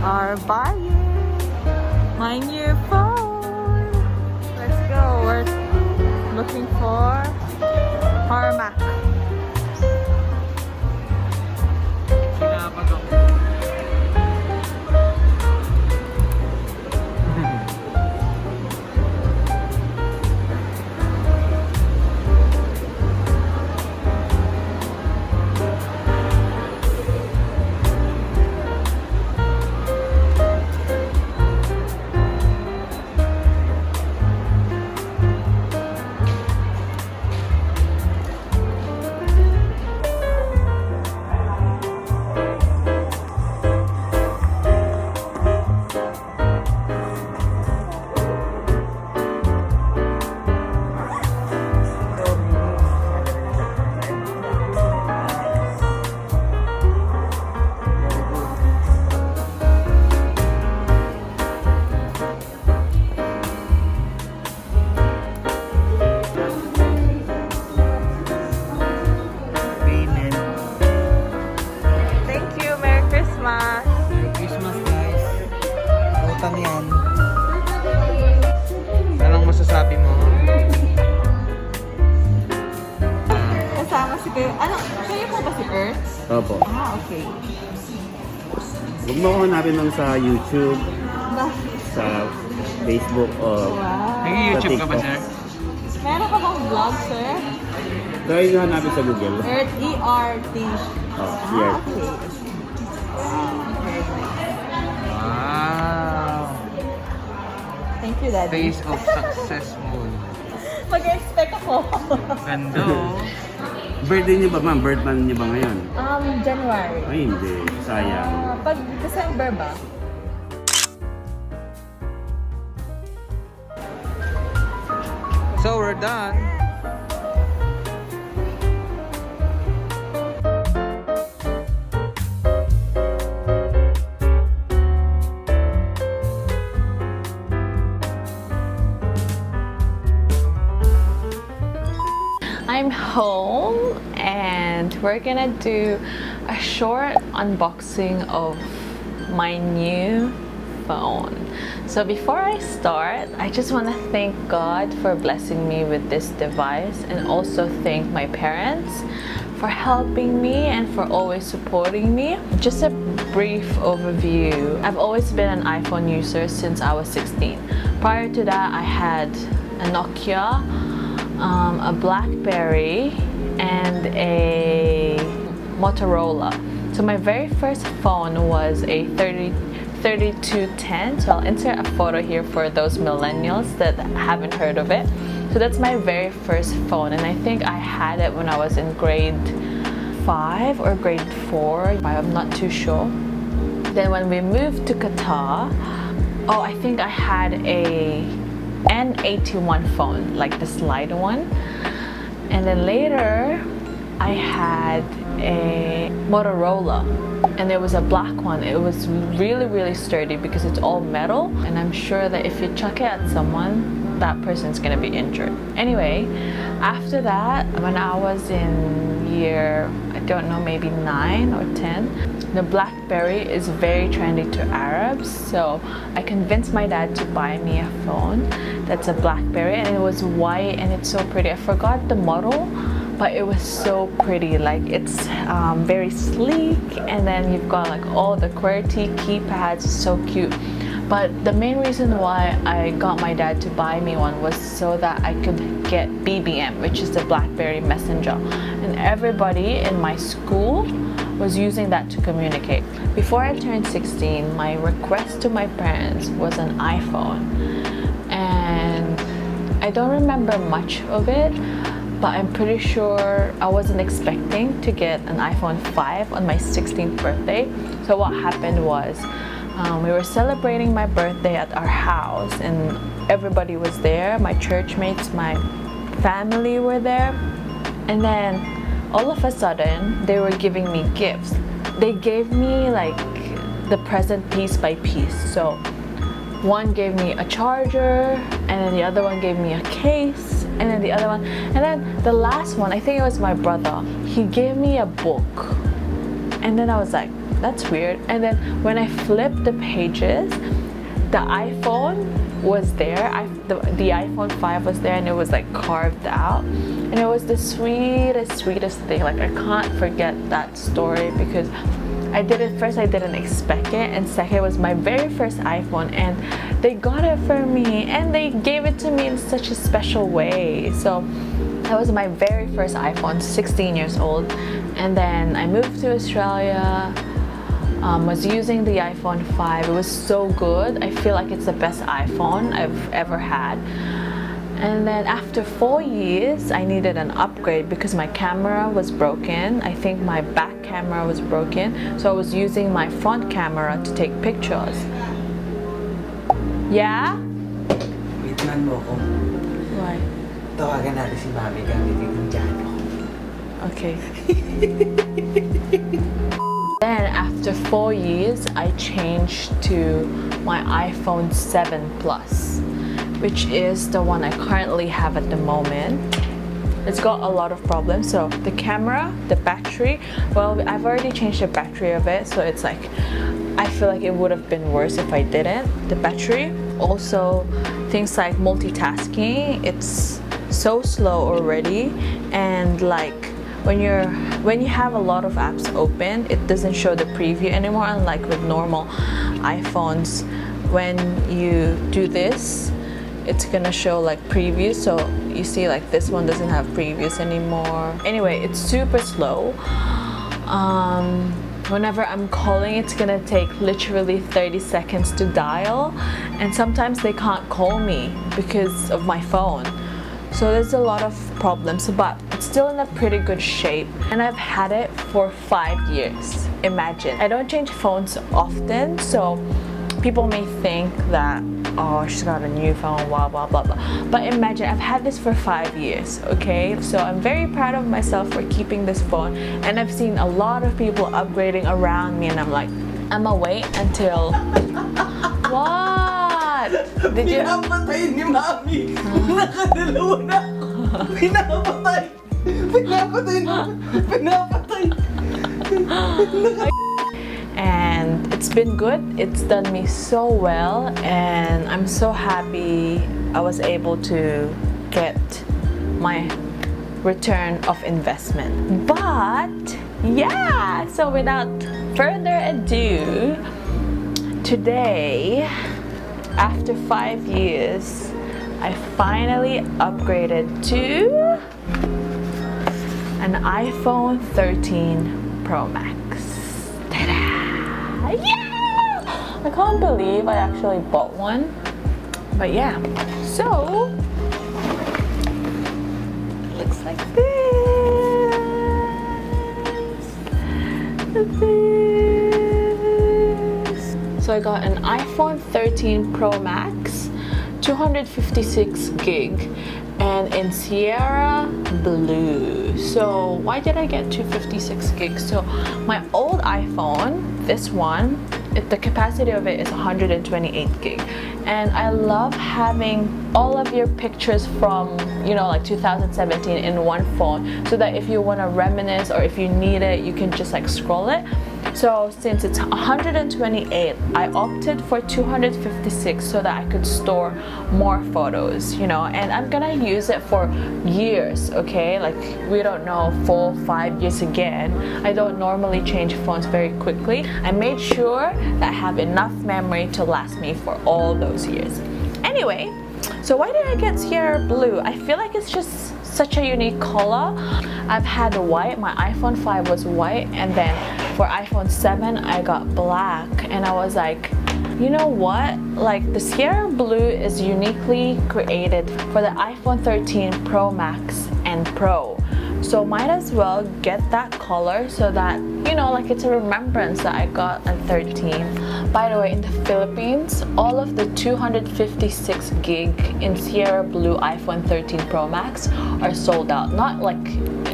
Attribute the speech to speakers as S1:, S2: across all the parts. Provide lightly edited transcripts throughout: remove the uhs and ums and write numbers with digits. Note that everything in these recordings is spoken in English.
S1: are buying my new phone. Let's go. We're looking for Harmac.
S2: Merry Christmas guys. Utang yan. Anong masasabi mo?
S1: Kasama si Kuya. Ano? Kayo po ba si Earth?
S3: Opo.
S1: Ah, okay.
S3: Huwag mo ko hanapin lang sa YouTube, sa Facebook, o
S1: Wow.
S2: Nag-YouTube ka ba,
S3: TikTok.
S2: sir?
S1: Meron ka bang vlog, sir?
S3: try nyo hanapin sa Google.
S1: Earth, E-R-T.
S3: Oh,
S1: Ah,
S3: here.
S1: okay. Wow. Very nice.
S2: Wow.
S1: Thank you, Daddy.
S2: Face of successful.
S1: Mag-expect ako.
S2: Ganda oh.
S3: Birthday niyo ba, ma'am? Birthday niyo ba ngayon?
S1: January.
S3: Ay, hindi. Sayang.
S1: Pag December ba?
S2: So we're done.
S1: I'm home and we're gonna do a short unboxing of my new phone. So before I start, I just want to thank God for blessing me with this device and also thank my parents for helping me and for always supporting me. Just a brief overview. I've always been an iPhone user since I was 16. Prior to that, I had a Nokia, a BlackBerry, and a Motorola. So my very first phone was a 3210. So I'll insert a photo here for those millennials that haven't heard of it. So that's my very first phone, and I think I had it when I was in grade 5 or grade 4. I'm not too sure. Then when we moved to Qatar, I think I had a N81 phone, like the slide one. And then later, I had a Motorola, and there was a black one. It was really, really sturdy because it's all metal, and I'm sure that if you chuck it at someone, that person's gonna be injured. Anyway, after that, when I was in year, I don't know, maybe 9 or 10, the BlackBerry is very trendy to Arabs, so I convinced my dad to buy me a phone that's a BlackBerry, and it was white and it's so pretty. I forgot the model, but it was so pretty. Like, it's very sleek, and then you've got like all the QWERTY keypads, so cute. But the main reason why I got my dad to buy me one was so that I could get BBM, which is the BlackBerry Messenger. And everybody in my school was using that to communicate. Before I turned 16, my request to my parents was an iPhone. And I don't remember much of it, but I'm pretty sure I wasn't expecting to get an iPhone 5 on my 16th birthday. So what happened was, we were celebrating my birthday at our house, and everybody was there. My church mates, my family were there. And then all of a sudden, they were giving me gifts. They gave me like the present piece by piece. So one gave me a charger, and then the other one gave me a case, and then the other one, and then the last one, I think it was my brother, he gave me a book. And then I was like, that's weird. And then when I flipped the pages, the iPhone was there. The iPhone 5 was there, and it was like carved out, and it was the sweetest thing. Like, I can't forget that story because I didn't expect it, and second, it was my very first iPhone, and they got it for me, and they gave it to me in such a special way. So that was my very first iPhone, 16 years old. And then I moved to Australia, was using the iPhone 5. It was so good. I feel like it's the best iPhone I've ever had. And then after 4 years, I needed an upgrade because my camera was broken. I think my back camera was broken. So I was using my front camera to take pictures. Yeah?
S4: Wait lang mo ko.
S1: Why?
S4: Tawagan natin si Mami gamit yung dyan.
S1: Okay. Then after 4 years, I changed to my iPhone 7 Plus, which is the one I currently have at the moment. It's got a lot of problems. So the camera, the battery, well, I've already changed the battery of it, so it's like, I feel like it would have been worse if I didn't. The battery, also things like multitasking, it's so slow already, and like when you have a lot of apps open, it doesn't show the preview anymore, unlike with normal iPhones. When you do this, it's gonna show like previews, so you see like this one doesn't have previews anymore. Anyway, it's super slow. Whenever I'm calling, it's gonna take literally 30 seconds to dial, and sometimes they can't call me because of my phone. So there's a lot of problems, but it's still in a pretty good shape, and I've had it for 5 years. Imagine. I don't change phones often, so people may think that, oh, she's got a new phone, blah blah blah blah. But imagine, I've had this for 5 years, okay? So I'm very proud of myself for keeping this phone, and I've seen a lot of people upgrading around me, and I'm like, I'ma wait until what? Did you?
S4: Pinapatay ni Mami! Nakadalawa na! Pinapatay!
S1: And it's been good. It's done me so well, and I'm so happy I was able to get my return of investment. But yeah, so without further ado, today, after 5 years, I finally upgraded to an iPhone 13 Pro Max. Ta-da! Yeah! I can't believe I actually bought one. But yeah, so it looks like this. So I got an iPhone 13 Pro Max, 256 gig, and in Sierra Blue. So why did I get 256 gigs? So my old iPhone, this one, the capacity of it is 128 gig, and I love having all of your pictures from, you know, like 2017 in one phone, so that if you want to reminisce or if you need it, you can just like scroll it. So since it's 128, I opted for 256 so that I could store more photos, you know, and I'm gonna use it for years, okay? Like, we don't know, 4 or 5 years again. I don't normally change phones very quickly. I made sure that I have enough memory to last me for all those years. Anyway, so why did I get Sierra Blue? I feel like it's just such a unique color. I've had white, my iPhone 5 was white, and then for iPhone 7 I got black, and I was like, you know what, like the Sierra Blue is uniquely created for the iPhone 13 Pro Max and Pro, so might as well get that color so that, you know, like it's a remembrance that I got at 13. By the way, in the Philippines, all of the 256 gig in Sierra Blue iPhone 13 Pro Max are sold out. Not like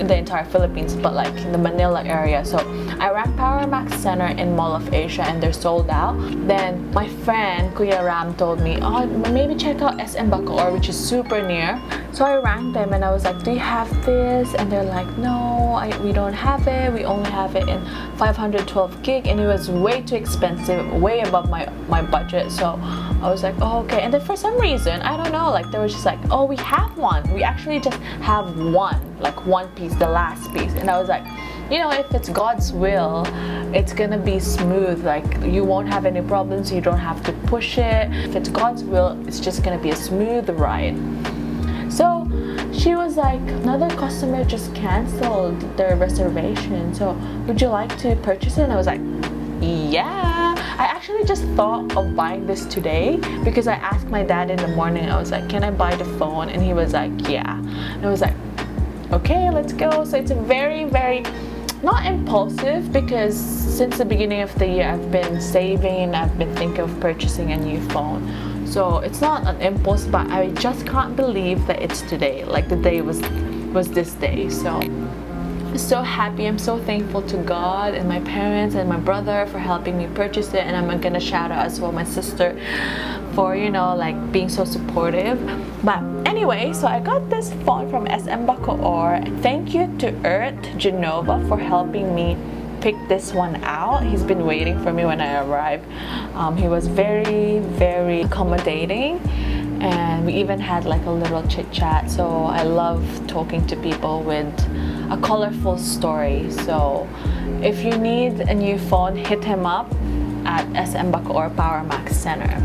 S1: in the entire Philippines, but like in the Manila area. So I ran Power Max Center in Mall of Asia, and they're sold out. Then my friend Kuya Ram told me, oh, maybe check out SM Bacoor, which is super near So I rang them and I was like, do you have this? And they're like, no, we don't have it. We only have it in 512 gig, and it was way too expensive, way above my budget. So I was like, oh, okay. And then for some reason, I don't know, like they were just like, oh, we have one. We actually just have one, like one piece, the last piece. And I was like, you know, if it's God's will, it's gonna be smooth. Like you won't have any problems. You don't have to push it. If it's God's will, it's just gonna be a smooth ride. So she was like, another customer just canceled their reservation. So would you like to purchase it? And I was like, yeah. I actually just thought of buying this today because I asked my dad in the morning. I was like, can I buy the phone? And he was like, yeah. And I was like, okay, let's go. So it's a very, very not impulsive, because since the beginning of the year I've been saving, I've been thinking of purchasing a new phone. So it's not an impulse, but I just can't believe that it's today. Like the day was this day. So I'm so happy. I'm so thankful to God and my parents and my brother for helping me purchase it. And I'm gonna shout out as well my sister for, you know, like being so supportive. But anyway, so I got this phone from SM Bacoor. Thank you to Earth Genova for helping me pick this one out. He's been waiting for me when I arrived. He was very, very accommodating, and we even had like a little chit chat. So I love talking to people with a colorful story. So if you need a new phone, hit him up at SM Bacoor Power Max Center.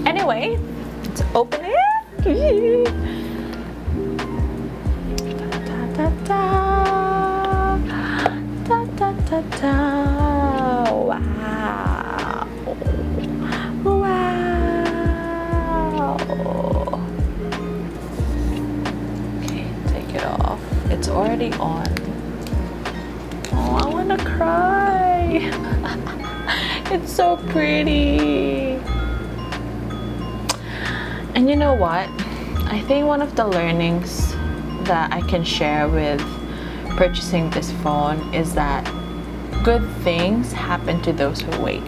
S1: Anyway, let's open it. Da, da, da, da, da, da. Wow. Wow. Okay, take it off. It's already on. Oh, I wanna cry. It's so pretty. And you know what? I think one of the learnings that I can share with purchasing this phone is that good things happen to those who wait.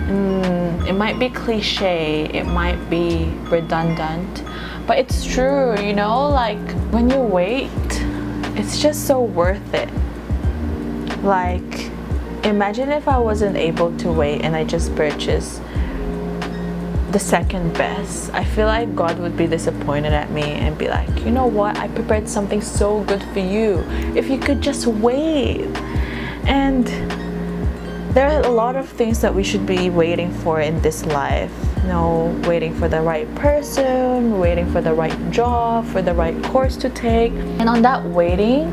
S1: And it might be cliche, it might be redundant, but it's true, you know, like when you wait, it's just so worth it. Like, imagine if I wasn't able to wait and I just purchased the second best. I feel like God would be disappointed at me and be like, you know what, I prepared something so good for you if you could just wait. And there are a lot of things that we should be waiting for in this life. You know, waiting for the right person, waiting for the right job, for the right course to take. And on that waiting,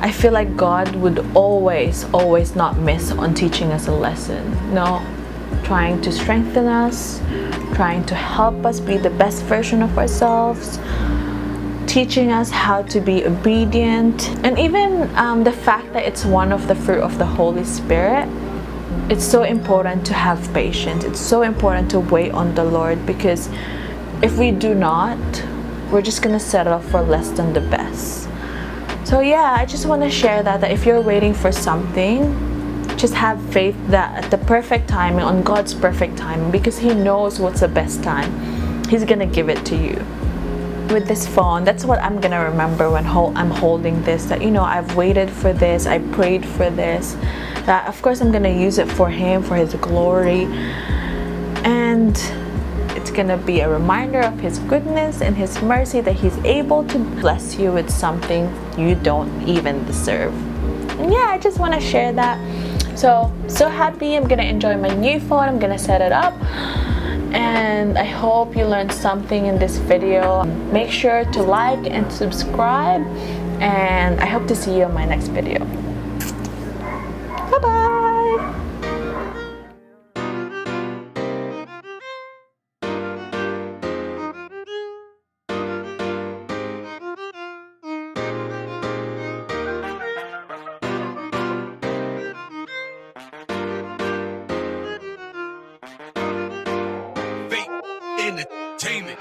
S1: I feel like God would always not miss on teaching us a lesson. You know, trying to strengthen us, trying to help us be the best version of ourselves, teaching us how to be obedient. And even the fact that it's one of the fruit of the Holy Spirit, it's so important to have patience. It's so important to wait on the Lord, because if we do not, we're just gonna settle for less than the best. So yeah, I just want to share that if you're waiting for something, just have faith that at the perfect timing, on God's perfect timing, because He knows what's the best time, He's gonna give it to you. With this phone, that's what I'm gonna remember when I'm holding this, that, you know, I've waited for this, I prayed for this, that of course I'm gonna use it for Him, for His glory, and it's gonna be a reminder of His goodness and His mercy, that He's able to bless you with something you don't even deserve. And yeah, I just want to share that. So happy. I'm gonna enjoy my new phone. I'm gonna set it up, and I hope you learned something in this video. Make sure to like and subscribe, and I hope to see you in my next video. Bye bye.
S5: Entertainment.